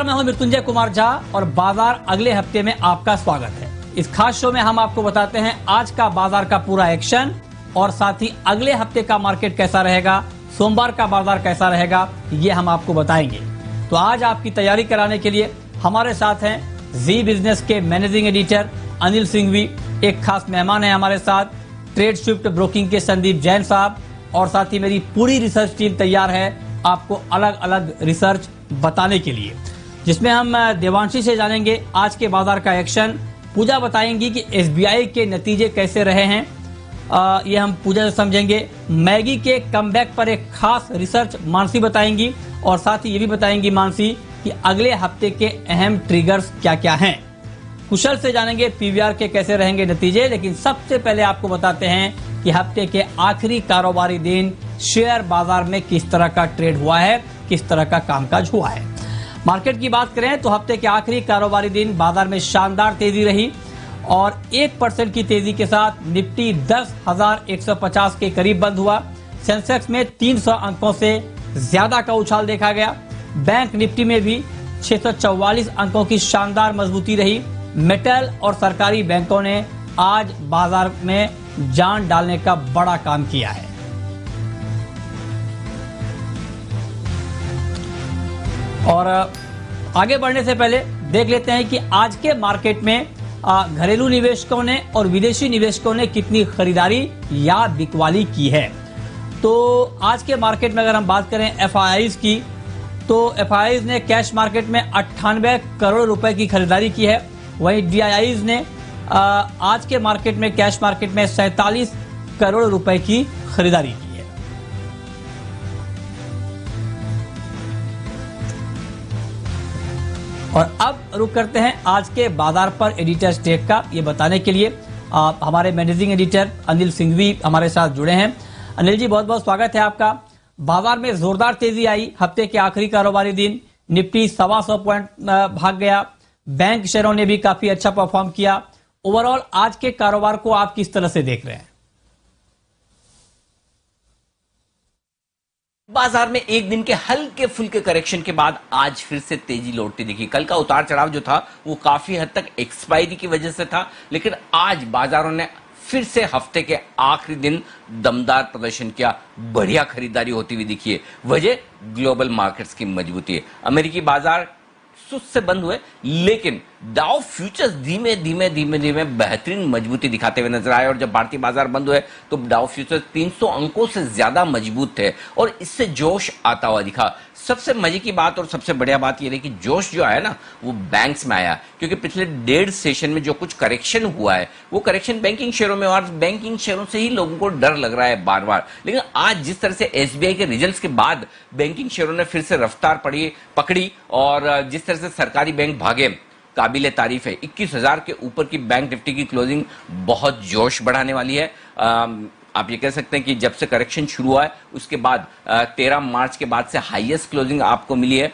मैं हूं मृत्युंजय कुमार झा और बाजार अगले हफ्ते में आपका स्वागत है। इस खास शो में हम आपको बताते हैं आज का बाजार का पूरा एक्शन और साथ ही अगले हफ्ते का मार्केट कैसा रहेगा, सोमवार का बाजार कैसा रहेगा, ये हम आपको बताएंगे। तो आज आपकी तैयारी कराने के लिए हमारे साथ हैं जी बिजनेस के मैनेजिंग एडिटर अनिल सिंघवी। एक खास मेहमान है हमारे साथ ट्रेड स्विफ्ट ब्रोकिंग के संदीप जैन साहब, और साथ ही मेरी पूरी रिसर्च टीम तैयार है आपको अलग अलग रिसर्च बताने के लिए, जिसमें हम देवांशी से जानेंगे आज के बाजार का एक्शन। पूजा बताएंगी कि एसबीआई के नतीजे कैसे रहे हैं, ये हम पूजा से समझेंगे। मैगी के कमबैक पर एक खास रिसर्च मानसी बताएंगी, और साथ ही ये भी बताएंगी मानसी कि अगले हफ्ते के अहम ट्रिगर्स क्या क्या हैं। कुशल से जानेंगे पीवीआर के कैसे रहेंगे नतीजे, लेकिन सबसे पहले आपको बताते हैं कि हफ्ते के आखिरी कारोबारी दिन शेयर बाजार में किस तरह का ट्रेड हुआ है, किस तरह का कामकाज हुआ है। मार्केट की बात करें तो हफ्ते के आखिरी कारोबारी दिन बाजार में शानदार तेजी रही और 1% की तेजी के साथ निफ्टी 10,150 के करीब बंद हुआ। सेंसेक्स में 300 अंकों से ज्यादा का उछाल देखा गया। बैंक निफ्टी में भी 644 अंकों की शानदार मजबूती रही। मेटल और सरकारी बैंकों ने आज बाजार में जान डालने का बड़ा काम किया है। और आगे बढ़ने से पहले देख लेते हैं कि आज के मार्केट में घरेलू निवेशकों ने और विदेशी निवेशकों ने कितनी खरीदारी या बिकवाली की है। तो आज के मार्केट में अगर हम बात करें एफआईआईज की, तो एफआईआईज ने कैश मार्केट में 98 करोड़ रुपए की खरीदारी की है। वहीं डीआईआईज ने आज के मार्केट में कैश मार्केट में 47 करोड़ रुपए की खरीदारी की है। और अब रुक करते हैं आज के बाजार पर एडिटर स्टेक का, ये बताने के लिए हमारे मैनेजिंग एडिटर अनिल सिंघवी हमारे साथ जुड़े हैं। अनिल जी, बहुत बहुत स्वागत है आपका। बाजार में जोरदार तेजी आई हफ्ते के आखिरी कारोबारी दिन। निफ्टी 125 पॉइंट भाग गया। बैंक शेयरों ने भी काफी अच्छा परफॉर्म किया। ओवरऑल आज के कारोबार को आप किस तरह से देख रहे हैं? बाजार में एक दिन के हल्के फुल्के करेक्शन के बाद आज फिर से तेजी लौटती दिखी। कल का उतार चढ़ाव जो था वो काफी हद तक एक्सपायरी की वजह से था, लेकिन आज बाजारों ने फिर से हफ्ते के आखिरी दिन दमदार प्रदर्शन किया। बढ़िया खरीदारी होती हुई दिखी है। वजह ग्लोबल मार्केट्स की मजबूती है। अमेरिकी बाजार सुस्त से बंद हुए, लेकिन डाउ फ्यूचर्स धीमे धीमे बेहतरीन मजबूती दिखाते हुए नजर आए। और जब भारतीय बाजार बंद हुए तो डाउ फ्यूचर्स 300 अंकों से ज्यादा मजबूत थे और इससे जोश आता हुआ दिखा। सबसे मजे की बात और सबसे बढ़िया बात यह रही कि जोश जो आया ना वो बैंक्स में आया, क्योंकि पिछले 1.5 सेशन में जो कुछ करेक्शन हुआ है वो करेक्शन बैंकिंग शेयरों में, और बैंकिंग शेयरों से ही लोगों को डर लग रहा है बार बार। लेकिन आज जिस तरह से एसबीआई के रिजल्ट्स के बाद बैंकिंग शेयरों ने फिर से रफ्तार पकड़ी और जिस तरह से सरकारी बैंक भागे, काबिले तारीफ है। 21,000 के ऊपर की बैंक निफ्टी की क्लोजिंग बहुत जोश बढ़ाने वाली है। आप ये कह सकते हैं कि जब से करेक्शन शुरू हुआ है उसके बाद 13 मार्च के बाद से हाईएस्ट क्लोजिंग आपको मिली है।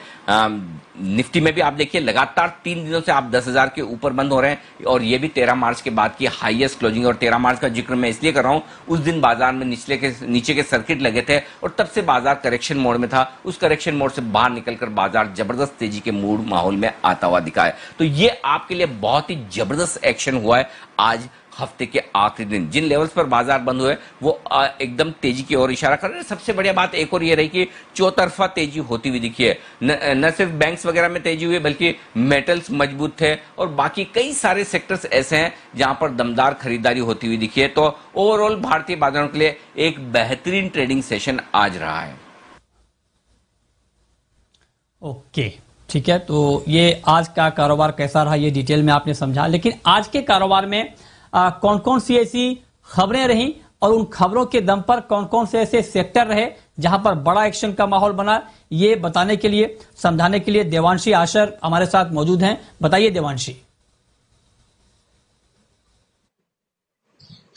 निफ्टी में भी आप देखिए लगातार 3 दिनों से आप 10,000 के ऊपर बंद हो रहे हैं, और ये भी 13 मार्च के बाद की हाईएस्ट क्लोजिंग। और 13 मार्च का जिक्र मैं इसलिए कर रहा हूं, उस दिन बाजार में नीचे के सर्किट लगे थे और तब से बाजार करेक्शन मोड में था। उस करेक्शन मोड से बाहर निकलकर बाजार जबरदस्त तेजी के मूड माहौल में आता हुआ दिखा है। तो ये आपके लिए बहुत ही जबरदस्त एक्शन हुआ है आज हफ्ते के आखिरी दिन। जिन लेवल्स पर बाजार बंद हुए वो एकदम तेजी की ओर इशारा कर रहे हैं। सबसे बढ़िया बात एक और ये रही कि चौतरफा तेजी होती हुई दिखी है। न सिर्फ बैंक्स वगैरह में तेजी हुई बल्कि मेटल्स मजबूत थे और बाकी कई सारे सेक्टर्स ऐसे हैं जहां पर दमदार खरीदारी होती हुई दिखी है। तो ओवरऑल भारतीय बाजारों के लिए एक बेहतरीन ट्रेडिंग सेशन आज रहा है। ओके, ठीक है। तो ये आज का कारोबार कैसा रहा ये डिटेल में आपने समझा, लेकिन आज के कारोबार में कौन कौन सी ऐसी खबरें रही और उन खबरों के दम पर कौन कौन से ऐसे सेक्टर रहे जहां पर बड़ा एक्शन का माहौल बना, ये बताने के लिए, समझाने के लिए देवांशी आशर हमारे साथ मौजूद हैं। बताइए देवांशी।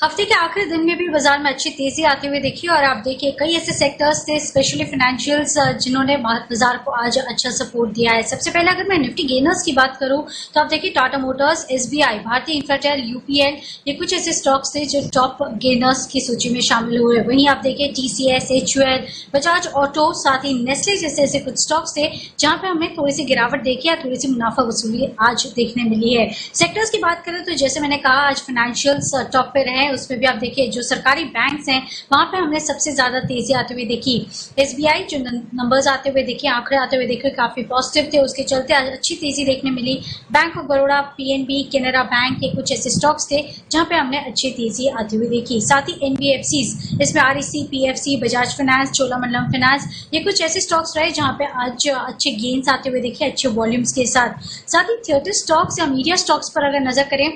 हफ्ते के आखिरी दिन में भी बाजार में अच्छी तेजी आती हुई देखी और आप देखिए कई ऐसे सेक्टर्स थे स्पेशली फाइनेंशियल्स जिन्होंने बाजार को आज अच्छा सपोर्ट दिया है। सबसे पहले अगर मैं निफ्टी गेनर्स की बात करूं तो आप देखिए टाटा मोटर्स, एसबीआई, भारतीय इंफ्राटेल, यूपीएल, ये कुछ ऐसे स्टॉक्स थे जो टॉप गेनर्स की सूची में शामिल हुए। वहीं आप देखिए टीसीएस, एचयूएल, बजाज ऑटो, साथ ही नेस्ले जैसे ऐसे कुछ स्टॉक्स थे जहां पे हमें थोड़ी सी गिरावट देखी या थोड़ी सी मुनाफा वसूली आज देखने मिली है। सेक्टर्स की बात करें तो जैसे मैंने कहा आज फाइनेंशियल्स टॉप पे रहे, उसमें भी आप देखिए जो सरकारी बैंक्स हैं वहां पे हमने सबसे ज्यादा तेजी आते हुए देखी। एसबीआई जो नंबर्स आते हुए देखिए, आंकड़े आते हुए देखिए काफी पॉजिटिव थे, उसके चलते आज अच्छी तेजी देखने मिली। Bank of Baroda, PNB, Canara bank के कुछ ऐसे स्टॉक्स थे जहां पे हमने अच्छी तेजी आती हुई देखी। साथ ही एनबीएफसीज, इसमें REC, PFC, Bajaj finance, Cholamandalam finance, ये कुछ ऐसे स्टॉक्स रहे जहां पे आज अच्छे गेन्स आते हुए देखिए अच्छे वॉल्यूम्स के साथ। साथ ही थिएटर स्टॉक्स या मीडिया स्टॉक्स पर अगर नजर करें,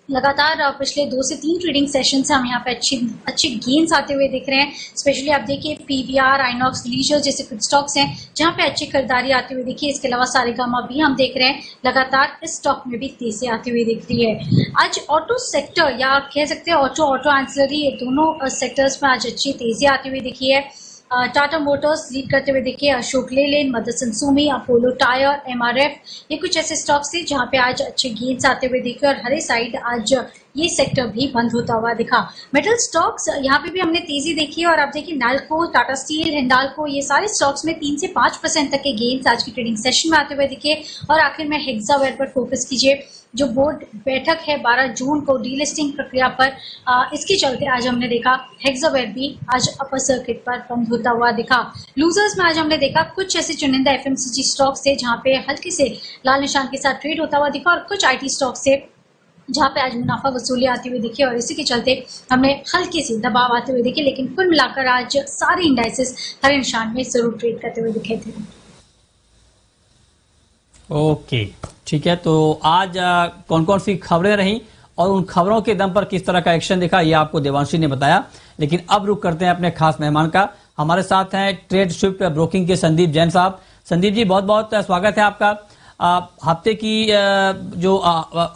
लगातार पिछले 2 से 3 ट्रेडिंग सेशन से हम यहाँ पे अच्छे गेन्स आते हुए दिख रहे हैं। स्पेशली आप देखिए पीवीआर, आइनॉक्स, लीजर जैसे कुछ स्टॉक्स हैं जहाँ पे अच्छी खरीदारी आती हुई देखिए। इसके अलावा सारेगामा भी हम देख रहे हैं लगातार इस स्टॉक में भी तेजी आती हुई दिख रही है। आज ऑटो सेक्टर या आप कह सकते हैं ऑटो एंसिलरी, ये दोनों सेक्टर्स में आज अच्छी तेजी आती हुई दिखी है। टाटा मोटर्स लीड करते हुए देखिए, Ashok Leyland, Motherson Sumi, Apollo Tyre, MRF, ये कुछ ऐसे स्टॉक्स थे जहां पे आज अच्छे गेन्स आते हुए दिखे और हरे साइड आज ये सेक्टर भी बंद होता हुआ दिखा। मेटल स्टॉक्स यहाँ पे भी हमने तेजी देखी और आप देखिए नाल्को, टाटा स्टील, हिंडाल्को, ये सारे स्टॉक्स में 3 से 5% तक के गेन्स आज की ट्रेडिंग सेशन में आते हुए दिखे। और आखिर में हेक्सावेयर पर फोकस कीजिए, जो बोर्ड बैठक है 12 जून को डीलिस्टिंग प्रक्रिया पर, इसके चलते आज हमने देखा हेक्सावेयर भी आज अपर सर्किट पर बंद होता हुआ दिखा। लूजर्स में आज हमने देखा कुछ ऐसे चुनिंदा एफएमसीजी स्टॉक्स थे जहां पे हल्के से लाल निशान के साथ ट्रेड होता हुआ दिखा और कुछ आईटी स्टॉक्स थे जहां पे आज मुनाफा वसूली आती हुई दिखी और इसी के चलते हमने हल्के से दबाव आते हुए देखे। लेकिन कुल मिलाकर आज सारे इंडाइसेस हरे निशान में जरूर ट्रेड करते हुए दिखे थे। ओके, ठीक है। तो आज कौन कौन सी खबरें रहीं और उन खबरों के दम पर किस तरह का एक्शन दिखा, ये आपको देवांशी ने बताया। लेकिन अब रुक करते हैं अपने खास मेहमान का। हमारे साथ हैं ट्रेड स्विफ्ट ब्रोकिंग के संदीप जैन साहब। संदीप जी, बहुत बहुत स्वागत है आपका। हफ्ते की जो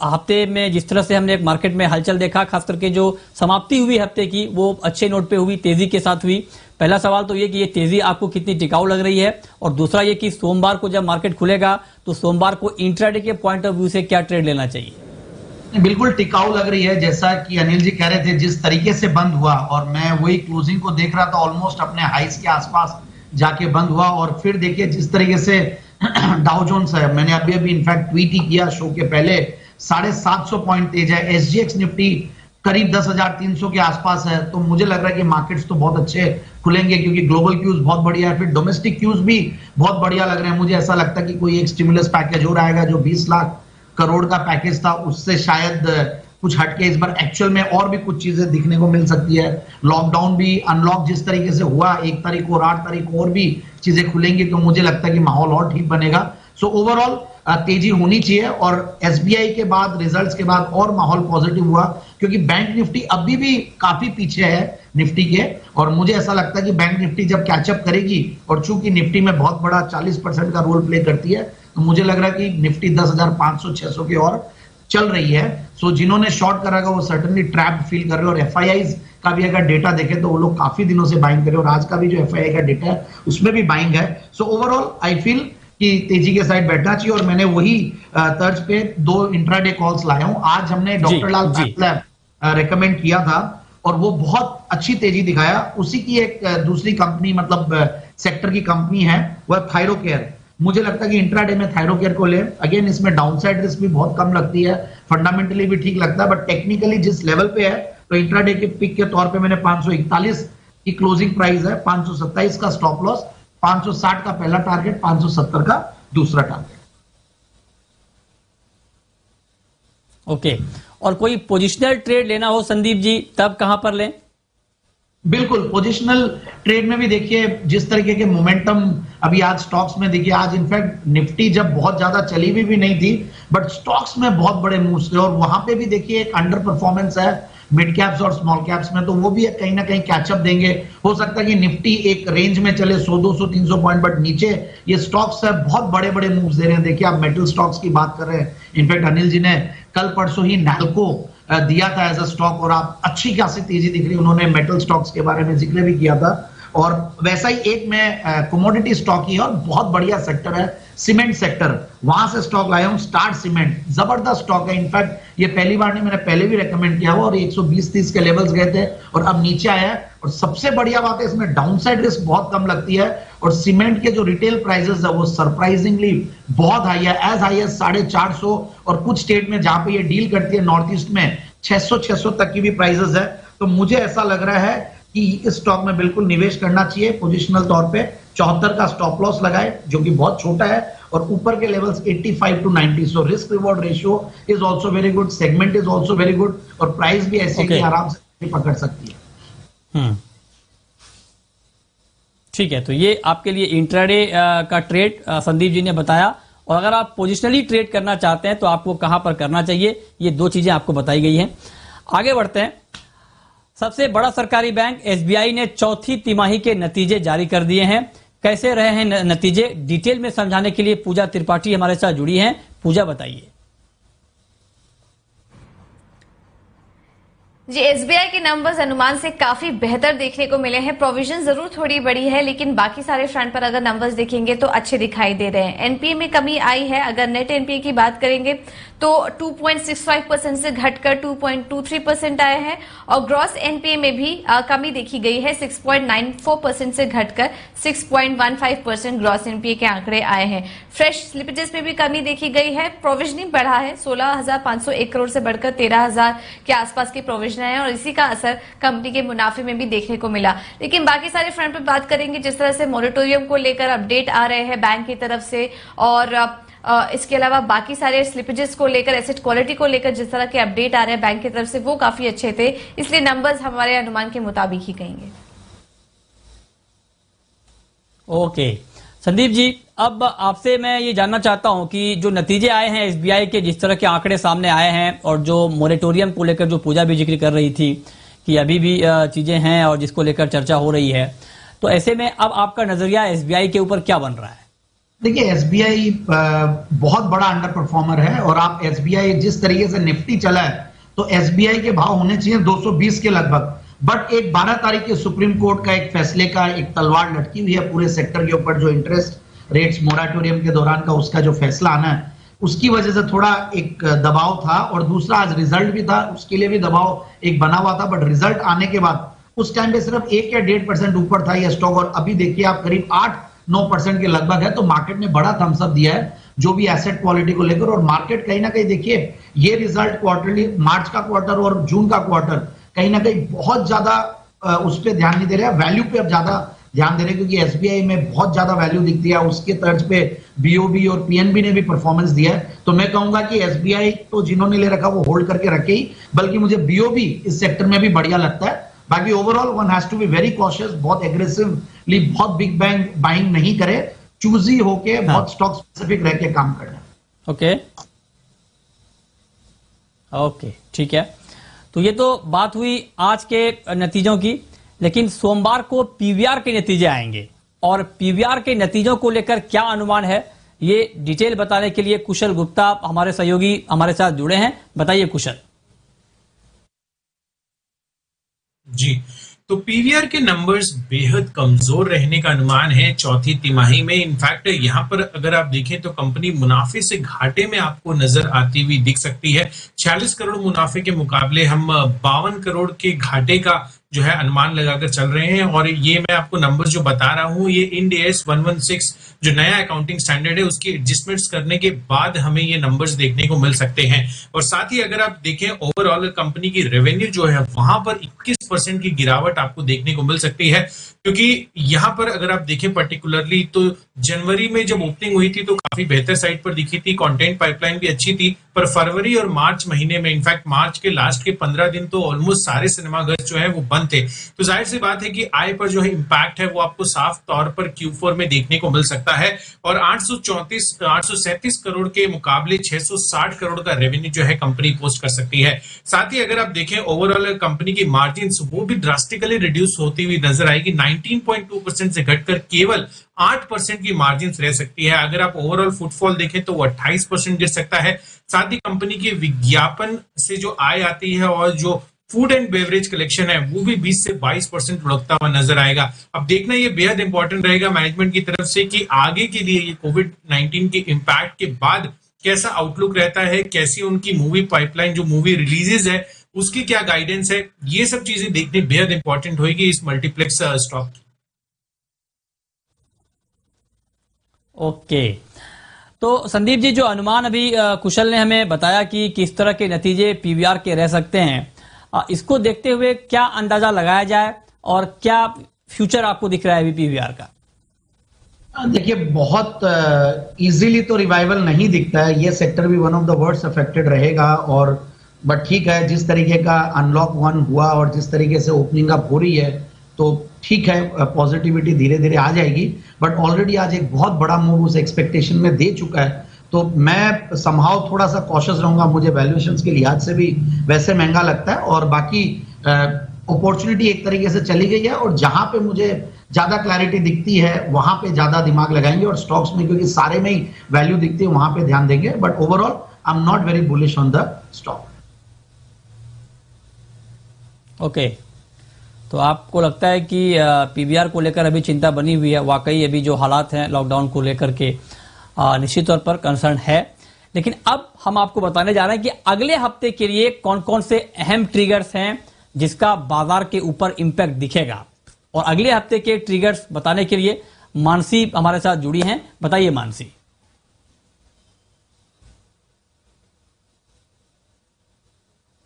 हफ्ते में जिस तरह से हमने मार्केट में हलचल देखा, खास करके जो समाप्ति हुई हफ्ते की वो अच्छे नोट पे हुई, तेजी के साथ हुई। पहला सवाल तो ये कि ये तेजी आपको कितनी टिकाऊ लग रही है, और दूसरा ये कि सोमवार को जब मार्केट खुलेगा तो सोमवार को इंट्राडे के पॉइंट ऑफ व्यू से क्या ट्रेड लेना चाहिए? बिल्कुल टिकाऊ लग रही है, जैसा कि अनिल जी कह रहे थे, जिस तरीके से बंद हुआ और मैं वही क्लोजिंग को देख रहा था, ऑलमोस्ट अपने हाइस के आसपास जाके बंद हुआ। और फिर देखिए जिस तरीके से डाउ जोन्स है, मैंने अभी इनफैक्ट ट्वीट ही किया शो के पहले, 750 पॉइंट तेज है। एसजीएक्स निफ्टी करीब 10,300 के आसपास है। तो मुझे लग रहा है कि मार्केट्स तो बहुत अच्छे खुलेंगे क्योंकि ग्लोबल क्यूज बहुत बढ़िया है, फिर डोमेस्टिक क्यूज भी बहुत बढ़िया लग रहे हैं। मुझे ऐसा लगता है कि कोई एक स्टिमुलस पैकेज हो रहेगा, जो 20 लाख करोड़ का पैकेज था उससे शायद कुछ हटके इस बार एक्चुअल में और भी कुछ चीजें दिखने को मिल सकती है। लॉकडाउन भी अनलॉक जिस तरीके से हुआ 1 तारीख को और 8 तारीख को और भी चीजें खुलेंगी, तो मुझे लगता है कि माहौल और ठीक बनेगा। सो ओवरऑल तेजी होनी चाहिए और एसबीआई के बाद, रिजल्ट्स के बाद और माहौल पॉजिटिव हुआ क्योंकि बैंक निफ्टी अभी भी काफी पीछे है निफ्टी के। और मुझे ऐसा लगता है कि बैंक निफ्टी जब कैचअप करेगी, और चूंकि निफ्टी में बहुत बड़ा 40% का रोल प्ले करती है, तो मुझे लग रहा है कि निफ्टी 10,500-600 की ओर चल रही है। सो जिन्होंने शॉर्ट करा वो सर्टेनली ट्रैप्ड फील कर रहे हैं। और एफआईआईज का भी अगर डेटा देखें तो वो लोग काफी दिनों से बाइंग कर रहे हैं, और आज का भी जो एफआईआई का डेटा है उसमें भी बाइंग है। सो ओवरऑल आई फील कि तेजी के साइड बैठना चाहिए, और मैंने वही तर्ज पे 2 इंट्राडे कॉल्स लाया हूं। आज हमने डॉक्टर लाल पैथलैब रेकमेंड किया था और वो बहुत अच्छी तेजी दिखाया। उसी की एक दूसरी कंपनी, मतलब सेक्टर की कंपनी है, वह थायरोकेयर। मुझे लगता है कि इंट्राडे में थायरोकेयर को ले। अगेन इसमें डाउनसाइड रिस्क भी बहुत कम लगती है, फंडामेंटली भी ठीक लगता है, बट टेक्निकली जिस लेवल पे है, तो इंट्राडे के पिक के तौर पे मैंने 541 की क्लोजिंग प्राइस है, 527 का स्टॉप लॉस, 560 का पहला टारगेट, 570 का दूसरा टारगेट। ओके, और कोई पोजिशनल ट्रेड लेना हो संदीप जी, तब कहां पर लें? बिल्कुल, पोजिशनल ट्रेड में भी देखिए जिस तरीके के मोमेंटम अभी आज स्टॉक्स में देखिए, आज इनफैक्ट निफ्टी जब बहुत ज्यादा चली भी नहीं थी, बट स्टॉक्स में बहुत बड़े मूव्स थे। और वहां पे भी देखिए एक अंडर परफॉर्मेंस है मिड कैप्स और स्मॉल कैप्स में, तो वो भी कहीं ना कहीं कैचअप देंगे। हो सकता है कि निफ्टी एक रेंज में चले 100, 200, 300 पॉइंट, बट नीचे ये स्टॉक्स है बहुत बड़े मूव्स दे रहे हैं। देखिए आप मेटल स्टॉक्स की बात कर रहे हैं, इनफैक्ट अनिल जी ने कल परसों ही नाल्को दिया था एज अ स्टॉक, और आप अच्छी खासी तेजी दिख रही है। उन्होंने मेटल स्टॉक्स के बारे में जिक्र भी किया था, और वैसा ही एक में कमोडिटी स्टॉक ही है और बहुत बढ़िया सेक्टर है सीमेंट सेक्टर, वहां से स्टॉक लाया हूं स्टार सीमेंट, जबरदस्त स्टॉक है। इनफैक्ट ये पहली बार नहीं, मैंने पहले भी रेकमेंड किया हुआ और 120-30 के लेवल्स गए थे और अब नीचे आया है। और सबसे बढ़िया बात है इसमें डाउनसाइड रिस्क बहुत कम लगती है, और सीमेंट के जो रिटेल प्राइसेस है वो सरप्राइजिंगली बहुत हाई है, एज हाई एज 450, और कुछ स्टेट में जहां पे ये डील करती है नॉर्थ ईस्ट में 600 तक की भी प्राइसेस है। तो मुझे ऐसा लग रहा है कि इस स्टॉक में बिल्कुल निवेश करना चाहिए। पोजिशनल तौर पे 74 का स्टॉप लॉस लगाए जो कि बहुत छोटा है, और ऊपर के levels 85 to 90, so risk reward ratio is also very good, segment is also very good, और प्राइस भी ऐसे कि आराम से पकड़ सकती है। ठीक है, तो ये आपके लिए इंट्राडे का ट्रेड संदीप जी ने बताया, और अगर आप पोजिशनली ट्रेड करना चाहते हैं तो आपको कहां पर करना चाहिए, ये दो चीजें आपको बताई गई हैं। आगे बढ़ते हैं। सबसे बड़ा सरकारी बैंक एसबीआई ने चौथी तिमाही के नतीजे जारी कर दिए हैं। कैसे रहे हैं नतीजे, डिटेल में समझाने के लिए पूजा त्रिपाठी हमारे साथ जुड़ी हैं। पूजा बताइए। जी, एसबीआई के नंबर्स अनुमान से काफी बेहतर देखने को मिले हैं। प्रोविजन जरूर थोड़ी बड़ी है, लेकिन बाकी सारे फ्रंट पर अगर नंबर्स देखेंगे तो अच्छे दिखाई दे रहे हैं। एनपीए में कमी आई है। अगर नेट एनपीए की बात करेंगे तो 2.65% से घटकर 2.23% आए हैं, और ग्रॉस एनपीए में भी कमी देखी गई है। 6.94% से घटकर 6.15% ग्रॉस एनपीए के आंकड़े आए हैं। फ्रेश स्लिपेजेस में भी कमी देखी गई है। प्रोविजनिंग बढ़ा है, 16,501 करोड़ से बढ़कर 13,000 के आसपास की प्रोविजन है, और इसी का असर कंपनी के मुनाफे में भी देखने को मिला। लेकिन बाकी सारे फ्रंट पर बात करेंगे, जिस तरह से मॉनिटोरियम को लेकर अपडेट आ रहे हैं बैंक की तरफ से, और इसके अलावा बाकी सारे स्लिपेजेस को लेकर, एसेट क्वालिटी को लेकर जिस तरह के अपडेट आ रहे हैं बैंक की तरफ से, वो काफी अच्छे थे। इसलिए नंबर्स हमारे अनुमान के मुताबिक ही कहेंगे। ओके संदीप जी, अब आपसे मैं ये जानना चाहता हूं कि जो नतीजे आए हैं एसबीआई के, जिस तरह के आंकड़े सामने आए हैं, और जो मॉनिटोरियम को लेकर जो पूजा भी जिक्र कर रही थी कि अभी भी चीजें हैं और जिसको लेकर चर्चा हो रही है, तो ऐसे में अब आपका नजरिया एसबीआई के ऊपर क्या बन रहा है? देखिए, एसबीआई बहुत बड़ा अंडर परफॉर्मर है, और आप एसबीआई जिस तरीके से निफ्टी चला है तो एसबीआई के भाव होने चाहिए 220 के लगभग। बट एक 12 तारीख के सुप्रीम कोर्ट का एक फैसले का एक तलवार लटकी हुई है पूरे सेक्टर के ऊपर, जो इंटरेस्ट रेट्स मोराटोरियम के दौरान का उसका जो फैसला आना है, उसकी वजह से थोड़ा एक दबाव था। और दूसरा आज रिजल्ट भी था, उसके लिए भी दबाव एक बना हुआ था। बट रिजल्ट आने के बाद उस टाइम पे सिर्फ 1 या 1.5% ऊपर था यह स्टॉक, और अभी देखिए आप करीब 8-9% के लगभग है। तो मार्केट ने बड़ा थम्स अप दिया है जो भी एसेट क्वालिटी को लेकर, और मार्केट कहीं ना कहीं देखिए ये रिजल्ट क्वार्टरली, मार्च का क्वार्टर और जून का क्वार्टर कहीं ना कहीं बहुत ज्यादा उस पर ध्यान नहीं दे रहे हैं, वैल्यू पे अब ज्यादा ध्यान दे रहे हैं, क्योंकि एसबीआई में बहुत ज्यादा वैल्यू दिखती है। उसके तर्ज पे बीओबी और पीएनबी ने भी परफॉर्मेंस दिया है। तो मैं कहूंगा कि एसबीआई तो जिन्होंने ले रखा वो होल्ड करके रखे ही, बल्कि मुझे बीओबी इस सेक्टर में भी बढ़िया लगता है। बाकी overall one has to be very cautious, बहुत एग्रेसिवली, बहुत बिग बैंग बाइंग नहीं करे, चूजी होके बहुत स्टॉक स्पेसिफिक रह के काम करना। ओके ओके, ठीक है। तो ये तो बात हुई आज के नतीजों की, लेकिन सोमवार को पीवीआर के नतीजे आएंगे, और पीवीआर के नतीजों को लेकर क्या अनुमान है, ये डिटेल बताने के लिए कुशल गुप्ता हमारे सहयोगी हमारे साथ जुड़े हैं। बताइए कुशल। जी, तो पीवीआर के नंबर्स बेहद कमजोर रहने का अनुमान है चौथी तिमाही में। इनफैक्ट यहाँ पर अगर आप देखें तो कंपनी मुनाफे से घाटे में आपको नजर आती हुई दिख सकती है। 46 करोड़ मुनाफे के मुकाबले हम 52 करोड़ के घाटे का जो है अनुमान लगाकर चल रहे हैं। और ये मैं आपको नंबर जो बता रहा हूं, ये इंड AS 116 जो नया अकाउंटिंग स्टैंडर्ड है उसकी एडजस्टमेंट्स करने के बाद हमें ये नंबर्स देखने को मिल सकते हैं। और साथ ही अगर आप देखें ओवरऑल कंपनी की रेवेन्यू जो है वहां पर 21% की गिरावट आपको देखने को मिल सकती है, क्योंकि यहां पर अगर आप देखें पर्टिकुलरली तो जनवरी में जब ओपनिंग हुई थी तो काफी बेहतर साइड पर दिखी थी, कंटेंट पाइपलाइन भी अच्छी थी। पर फरवरी और मार्च महीने में, इनफैक्ट मार्च के लास्ट के 15 दिन तो ऑलमोस्ट सारे सिनेमाघर जो है वो बंद थे। तो जाहिर सी बात है कि आय पर जो है इंपैक्ट है वो आपको साफ तौर पर Q4 में देखने को मिल सकता है। और 837 करोड़ के मुकाबले 660 करोड़ का रेवेन्यू जो है कंपनी पोस्ट कर सकती है। साथ ही अगर आप देखें ओवरऑल कंपनी की मार्जिन वो भी ड्रास्टिकली रिड्यूस होती हुई नजर आएगी। 19.2% से घटकर केवल 8% की मार्जिन रह सकती है। अगर आप ओवरऑल फुटफॉल देखें तो वो 28% गिर सकता है। साथ ही कंपनी के विज्ञापन से जो आय आती है और जो फूड एंड बेवरेज कलेक्शन है वो भी 20 से 22% लुढ़कता हुआ नजर आएगा। अब देखना ये बेहद इंपॉर्टेंट रहेगा मैनेजमेंट की तरफ से कि आगे के लिए ये कोविड-19 के इम्पैक्ट के बाद कैसा आउटलुक रहता है, कैसी उनकी मूवी पाइपलाइन, जो मूवी रिलीजेस है उसकी क्या गाइडेंस है, ये सब चीजें देखनी बेहद इंपॉर्टेंट होगी इस मल्टीप्लेक्स स्टॉक की। ओके, तो संदीप जी, जो अनुमान अभी कुशल ने हमें बताया कि किस तरह के नतीजे पीवीआर के रह सकते हैं, इसको देखते हुए क्या अंदाजा लगाया जाए और क्या फ्यूचर आपको दिख रहा है अभी पीवीआर का? देखिए, बहुत इजीली तो रिवाइवल नहीं दिखता है। ये सेक्टर भी one of the worst affected रहेगा। और बट ठीक है, जिस तरीके का अनलॉक 1 हुआ और जिस तरीके से ओपनिंग अप हो रही है तो ठीक है, पॉजिटिविटी धीरे धीरे आ जाएगी। बट ऑलरेडी आज एक बहुत बड़ा मूव उस एक्सपेक्टेशन में दे चुका है, तो मैं समहाउ थोड़ा सा कॉशियस रहूंगा। मुझे वैल्यूएशंस के लिहाज से भी वैसे महंगा लगता है और बाकी अपॉर्चुनिटी एक तरीके से चली गई है। और जहां पे मुझे ज्यादा क्लैरिटी दिखती है वहां पे ज्यादा दिमाग लगाएंगे और स्टॉक्स में क्योंकि सारे में ही वैल्यू दिखती है वहां पे ध्यान देंगे। But overall I am not very bullish on the stock. Okay, तो आपको लगता है कि पीवीआर को लेकर अभी चिंता बनी हुई है? वाकई अभी जो हालात हैं लॉकडाउन को लेकर के निश्चित तौर पर कंसर्न है, लेकिन अब हम आपको बताने जा रहे हैं कि अगले हफ्ते के लिए कौन कौन से अहम ट्रिगर्स हैं जिसका बाजार के ऊपर इंपैक्ट दिखेगा। और अगले हफ्ते के ट्रिगर्स बताने के लिए मानसी हमारे साथ जुड़ी हैं। बताइए मानसी।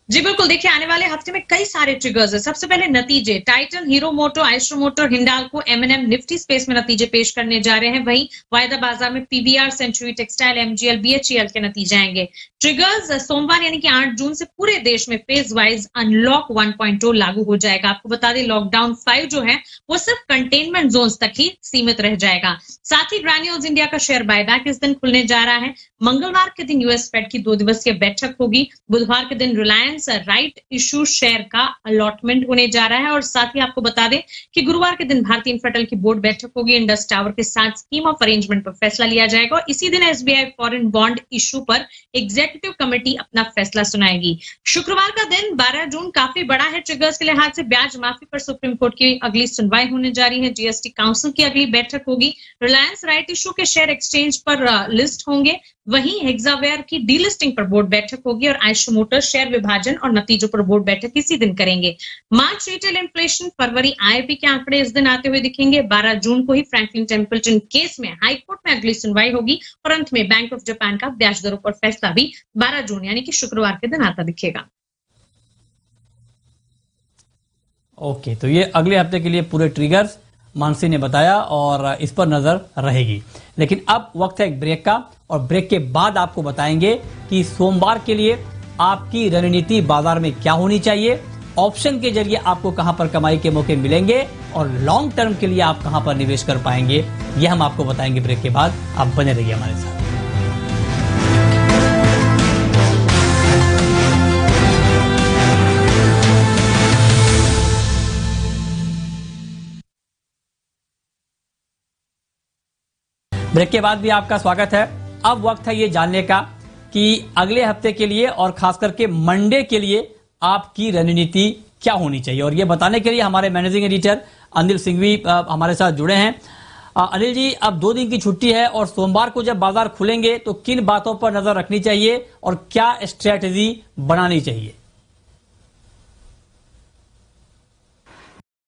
जी बिल्कुल, देखिए आने वाले हफ्ते में कई सारे ट्रिगर्स है। सबसे पहले नतीजे, टाइटन, हीरो मोटो, आइस्ट्रो motor, Hindalco, MNM Nifty space में नतीजे पेश करने जा रहे हैं। वहीं वायदा बाजार में PVR, century textile, MGL, BHEL के नतीजे आएंगे। ट्रिगर्स, सोमवार यानी कि 8 जून से पूरे देश में फेज वाइज अनलॉक 1.0 लागू हो जाएगा। आपको बता दें लॉकडाउन 5 जो है वो सिर्फ कंटेनमेंट जोन्स तक ही सीमित रह जाएगा। साथ ही ग्रैन्यूल्स इंडिया का शेयर बायबैक इस दिन खुलने जा रहा है। मंगलवार के दिन यूएस फेड की 2 दिवसीय बैठक होगी। बुधवार के दिन रिलायंस राइट इशू शेयर का अलॉटमेंट होने जा रहा है। और साथ ही आपको बता दें कि गुरुवार के दिन भारतीय इन्फ्राटेल की बोर्ड बैठक होगी। इंडस टावर के साथ स्कीम ऑफ अरेंजमेंट पर फैसला लिया जाएगा और इसी दिन एसबीआई फॉरेन बॉन्ड इशू पर एग्जीक्यूटिव कमेटी अपना फैसला सुनाएगी। शुक्रवार का दिन 12 जून काफी बड़ा है ट्रिगर्स के लिहाज से। ब्याज माफी पर सुप्रीम कोर्ट की अगली सुनवाई होने जा रही है। जीएसटी काउंसिल की अगली बैठक होगी। रिलायंस राइट इशू के शेयर एक्सचेंज पर लिस्ट होंगे। वहीं हेक्सावेयर की डीलिस्टिंग पर बोर्ड बैठक होगी और आइस्ट्रो मोटर शेयर विभाजन और नतीजों पर बोर्ड बैठक इसी दिन करेंगे। मार्च रिटेल इन्फ्लेशन, फरवरी आईआईपी के आंकड़े इस दिन आते हुए दिखेंगे। 12 जून को ही फ्रैंकलिन टेम्पल्टन केस में हाईकोर्ट में अगली सुनवाई होगी और अंत में बैंक ऑफ जापान का ब्याज दरों पर फैसला भी 12 जून यानी कि शुक्रवार के दिन आता दिखेगा। ओके, तो ये अगले हफ्ते के लिए पूरे ट्रिगर्स मानसी ने बताया और इस पर नजर रहेगी। लेकिन अब वक्त है एक ब्रेक का और ब्रेक के बाद आपको बताएंगे कि सोमवार के लिए आपकी रणनीति बाजार में क्या होनी चाहिए, ऑप्शन के जरिए आपको कहां पर कमाई के मौके मिलेंगे और लॉन्ग टर्म के लिए आप कहां पर निवेश कर पाएंगे, यह हम आपको बताएंगे ब्रेक के बाद। आप बने रहिए हमारे साथ। ब्रेक के बाद भी आपका स्वागत है। अब वक्त है ये जानने का कि अगले हफ्ते के लिए और खास करके मंडे के लिए आपकी रणनीति क्या होनी चाहिए, और ये बताने के लिए हमारे मैनेजिंग एडिटर अनिल सिंघवी हमारे साथ जुड़े हैं। अनिल जी, अब 2 दिन की छुट्टी है और सोमवार को जब बाजार खुलेंगे तो किन बातों पर नजर रखनी चाहिए और क्या स्ट्रेटजी बनानी चाहिए?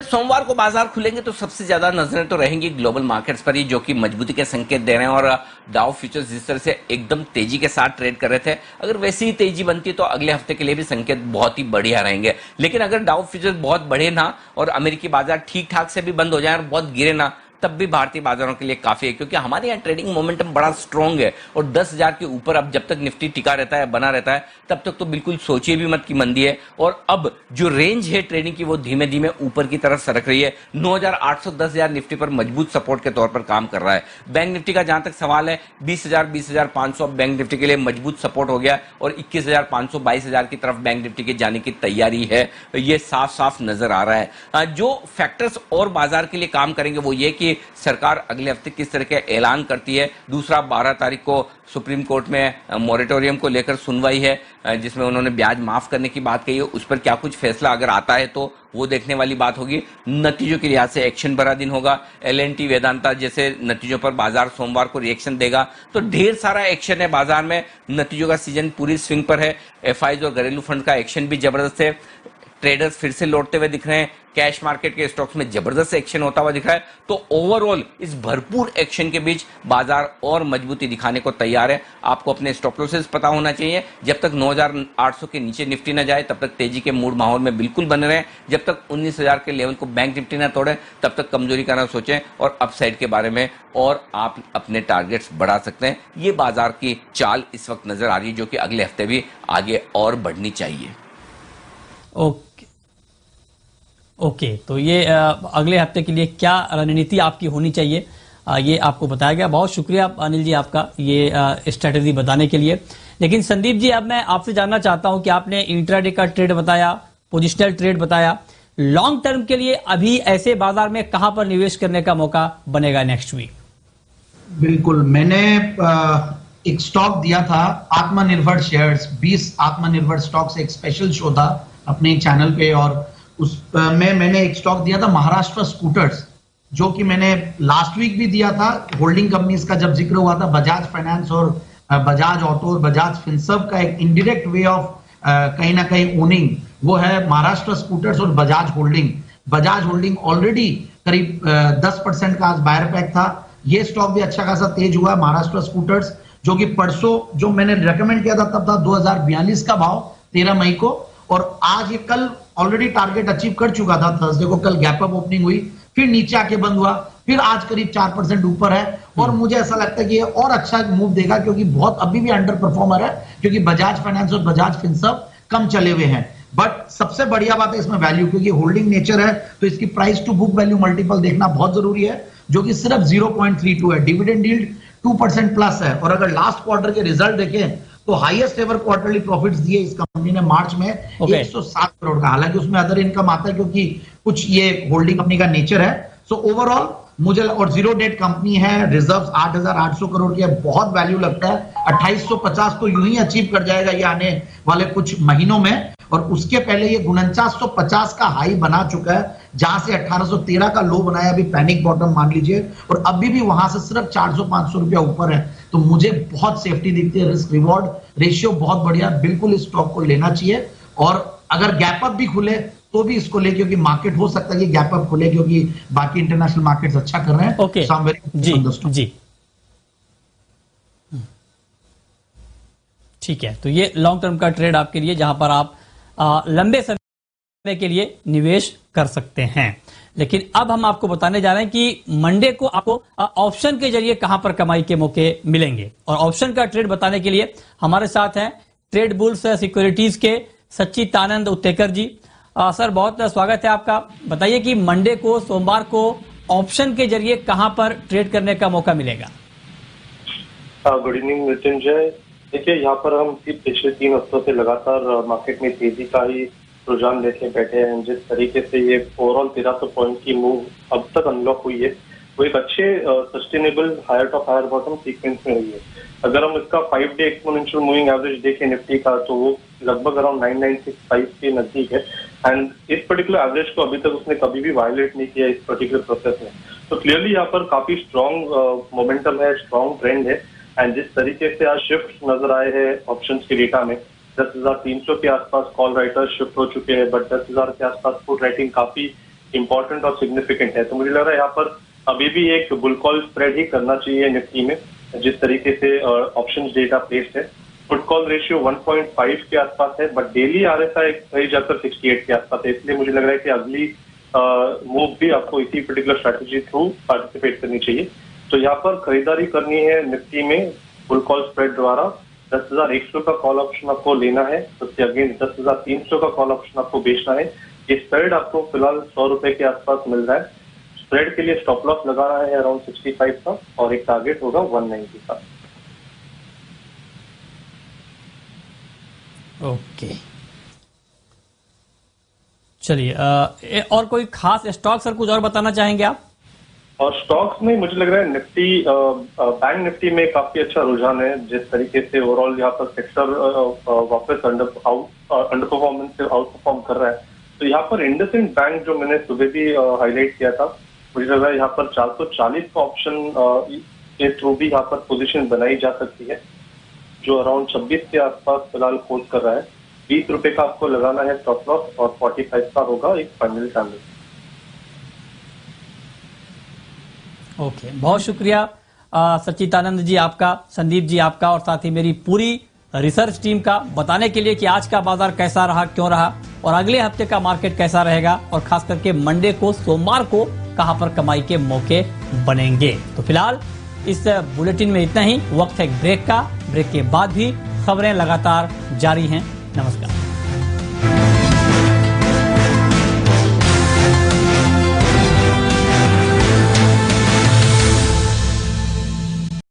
सोमवार को बाजार खुलेंगे तो सबसे ज्यादा नजरें तो रहेंगी ग्लोबल मार्केट्स पर ही, जो कि मजबूती के संकेत दे रहे हैं। और डाउ फ्यूचर्स जिस तरह से एकदम तेजी के साथ ट्रेड कर रहे थे, अगर वैसी ही तेजी बनती तो अगले हफ्ते के लिए भी संकेत बहुत ही बढ़िया रहेंगे। लेकिन अगर डाउ फ्यूचर्स बहुत बढ़े ना और अमेरिकी बाजार ठीक ठाक से भी बंद हो जाए और बहुत गिरे ना, तब भी भारतीय बाजारों के लिए काफी है, क्योंकि हमारे यहाँ ट्रेडिंग मोमेंटम बड़ा स्ट्रॉन्ग है। और 10,000 के ऊपर अब जब तक निफ्टी टिका रहता है, बना रहता है, तब तक तो बिल्कुल सोचिए भी मत कि मंदी है। और अब जो रेंज है ट्रेडिंग की वो धीमे धीमे ऊपर की तरफ सरक रही है। 9,800 10,000 निफ्टी पर मजबूत सपोर्ट के तौर पर काम कर रहा है। बैंक निफ्टी का जहां तक सवाल है 20,000 20,500 बैंक निफ्टी के लिए मजबूत सपोर्ट हो गया और 21,500 22,000 की तरफ बैंक निफ्टी के जाने की तैयारी है। ये साफ साफ नजर आ रहा है। जो फैक्टर्स और बाजार के लिए काम करेंगे वो ये कि कि सरकार अगले हफ्ते किस तरह के ऐलान करती है। दूसरा, 12 तारीख को सुप्रीम कोर्ट में मॉरेटोरियम को लेकर सुनवाई है, जिसमें उन्होंने ब्याज माफ करने की बात कही है। उस पर क्या कुछ फैसला अगर आता है तो वो देखने वाली बात होगी। नतीजों के लिहाज से एक्शन भरा दिन होगा। L&T, वेदांता जैसे नतीजों पर बाजार सोमवार को रिएक्शन देगा, तो ढेर सारा एक्शन है बाजार में। नतीजों का सीजन पूरी स्विंग पर है। FIs और घरेलू फंड का एक्शन भी जबरदस्त है। ट्रेडर्स फिर से लौटते हुए दिख रहे हैं। कैश मार्केट के स्टॉक्स में जबरदस्त एक्शन होता हुआ दिख रहा है। तो ओवरऑल इस भरपूर एक्शन के बीच बाजार और मजबूती दिखाने को तैयार है। आपको अपने स्टॉप लॉसेस पता होना चाहिए। जब तक 9,800 के नीचे निफ्टी न जाए तब तक तेजी के मूड माहौल में बिल्कुल बने रहें। जब तक 19,000 के लेवल को बैंक निफ्टी न तोड़े तब तक कमजोरी का ना सोचें और अपसाइड के बारे में और आप अपने टारगेट्स बढ़ा सकते हैं। ये बाजार की चाल इस वक्त नजर आ रही है, जो कि अगले हफ्ते भी आगे और बढ़नी चाहिए। ओके, तो ये अगले हफ्ते के लिए क्या रणनीति आपकी होनी चाहिए, ये आपको बताया गया। बहुत शुक्रिया अनिल जी आपका ये स्ट्रेटेजी बताने के लिए। लेकिन संदीप जी, अब मैं आपसे जानना चाहता हूं कि आपने इंट्राडे का ट्रेड बताया, पोजिशनल ट्रेड बताया, लॉन्ग टर्म के लिए अभी ऐसे बाजार में कहां पर निवेश करने का मौका बनेगा नेक्स्ट वीक? बिल्कुल, मैंने एक स्टॉक दिया था आत्मनिर्भर शेयर्स, 20 आत्मनिर्भर स्टॉक्स, एक स्पेशल शो था अपने चैनल पे, और उस में मैंने एक स्टॉक दिया था महाराष्ट्र स्कूटर्स, जो कि मैंने लास्ट वीक भी दिया था। होल्डिंग कंपनीज का जब जिक्र हुआ था, बजाज फाइनेंस और बजाज ऑटो और बजाज फिनसर्व का एक इनडायरेक्ट वे ऑफ कहीं ना कहीं ओनिंग, वो है महाराष्ट्र स्कूटर्स और Bajaj holding. Bajaj holding already करीब 10% का आज बायर पैक था। ये स्टॉक भी अच्छा खासा तेज हुआ। महाराष्ट्र स्कूटर्स, जो कि परसों जो मैंने रेकमेंड किया था तब था 2042 का भाव 13 मई को, और आज ये कल ऑलरेडी टारगेट अचीव कर चुका था। थर्सडे को कल गैप अप ओपनिंग हुई, फिर नीचे आके बंद हुआ, फिर आज करीब 4% ऊपर है। और मुझे ऐसा लगता है कि ये और अच्छा मूव देगा, क्योंकि बहुत अभी भी अंडर परफॉर्मर है, क्योंकि बजाज फाइनेंस और बजाज फिनसर्व कम चले हुए हैं। बट सबसे बढ़िया बात है इसमें वैल्यू, क्योंकि होल्डिंग नेचर है तो इसकी price to book value multiple देखना बहुत जरूरी है, जो कि सिर्फ 0.32 है। डिविडेंड यील्ड 2% प्लस है। और अगर लास्ट क्वार्टर के रिजल्ट देखें तो हाईएस्ट एवर क्वार्टरली प्रॉफिट्स दिए इस कंपनी ने मार्च में 107 करोड़ का। हालांकि उसमें अदर इनकम आता है, क्योंकि कुछ ये होल्डिंग कंपनी का नेचर है। सो ओवरऑल मुझे, और जीरो डेट कंपनी है, रिजर्व्स 8,800 करोड़ की है, बहुत वैल्यू लगता है। 2850 तो यूं ही अचीव कर जाएगा ये आने वाले कुछ महीनों में। और उसके पहले ये 4950 का हाई बना चुका है, जहां से 1813 का लो बनाया, अभी पैनिक बॉटम मान लीजिए, और अभी भी वहां से सिर्फ 400-500 रुपया ऊपर है। तो मुझे बहुत सेफ्टी दिखती है। रिस्क रिवॉर्ड रेशियो बहुत बढ़िया, बिल्कुल इस स्टॉक को लेना चाहिए। और अगर गैप अप भी खुले तो भी इसको ले, क्योंकि मार्केट हो सकता है कि गैप अप खुले, क्योंकि बाकी इंटरनेशनल मार्केट्स अच्छा कर रहे हैं। ओके, जी ठीक है। तो ये लॉन्ग टर्म का ट्रेड आपके लिए, जहां पर आप लंबे समय के लिए निवेश कर सकते हैं। लेकिन अब हम आपको बताने जा रहे हैं कि मंडे को आपको ऑप्शन के जरिए कहां पर कमाई के मौके मिलेंगे। और ऑप्शन का ट्रेड बताने के लिए हमारे साथ हैं ट्रेड बुल्स सिक्योरिटीज के सच्चिदानंद उत्तेकर जी। सर, बहुत स्वागत है आपका। बताइए कि मंडे को, सोमवार को ऑप्शन के जरिए कहां पर ट्रेड करने का मौका मिलेगा? Good evening Mrityunjay. देखिए, यहाँ पर हम पिछले 3 हफ्तों से लगातार मार्केट में तेजी का ही रुझान देखे बैठे हैं। जिस तरीके से ये ओवरऑल 1300 पॉइंट की मूव अब तक अनलॉक हुई है, वो एक अच्छे sustainable higher top higher bottom sequence में हुई है। अगर हम इसका 5 डे एक्सपोनेंशियल मूविंग एवरेज देखें निफ्टी का, तो वो लगभग अराउंड 9965 के नजदीक है। एंड इस पर्टिकुलर एवरेज को अभी तक उसने कभी भी वायलेट नहीं किया इस पर्टिकुलर प्रोसेस में। तो क्लियरली यहाँ पर काफी स्ट्रॉन्ग मोमेंटम है, स्ट्रॉन्ग ट्रेंड है। एंड जिस तरीके से आज शिफ्ट नजर आए हैं ऑप्शंस के डेटा में, 10,300 के आसपास कॉल राइटर्स शिफ्ट हो चुके हैं, बट 10,000 के आसपास पुट राइटिंग काफी इंपॉर्टेंट और सिग्निफिकेंट है। तो मुझे लग रहा है यहाँ पर अभी भी एक बुल कॉल स्प्रेड ही करना चाहिए निफ्टी में, जिस तरीके से ऑप्शंस डेटा प्लेस्ड है। पुट कॉल रेशियो 1.5 के आसपास है, बट डेली RSI कहीं जाकर 68 के आसपास है। इसलिए मुझे लग रहा है कि अगली मूव भी आपको इसी पर्टिकुलर स्ट्रैटेजी थ्रू पार्टिसिपेट करनी चाहिए। तो यहाँ पर खरीदारी करनी है निफ्टी में फुल कॉल स्प्रेड द्वारा। 10,100 का कॉल ऑप्शन आपको लेना है, उससे अगेन 10,300 का कॉल ऑप्शन आपको बेचना है। ये स्प्रेड आपको फिलहाल 100 रुपए के आसपास मिल रहा है। स्प्रेड के लिए स्टॉप लॉस लगाना है अराउंड 65 का, और एक टारगेट होगा 190 का। ओके, चलिए और कोई खास स्टॉक सर कुछ और बताना चाहेंगे आप? और स्टॉक्स में मुझे लग रहा है निफ्टी बैंक निफ्टी में काफी अच्छा रुझान है, जिस तरीके से ओवरऑल यहाँ पर सेक्टर वापस अंडर परफॉर्मेंस से आउट परफॉर्म कर रहा है। तो यहाँ पर इंडसइंड बैंक जो मैंने सुबह भी हाईलाइट किया था, मुझे लग रहा है यहाँ पर 440 का ऑप्शन के थ्रू भी यहाँ पर पोजीशन बनाई जा सकती है, जो अराउंड 26 के आसपास फिलहाल क्लोज कर रहा है। 20 रुपए का आपको लगाना है स्टॉप लॉस और 45 का होगा एक फाइनल टारगेट। ओके, बहुत शुक्रिया सच्चिदानंद जी आपका, संदीप जी आपका, और साथ ही मेरी पूरी रिसर्च टीम का बताने के लिए कि आज का बाजार कैसा रहा, क्यों रहा, और अगले हफ्ते का मार्केट कैसा रहेगा, और खास करके मंडे को, सोमवार को कहां पर कमाई के मौके बनेंगे। तो फिलहाल इस बुलेटिन में इतना ही। वक्त है ब्रेक का। ब्रेक के बाद भी खबरें लगातार जारी हैं। नमस्कार।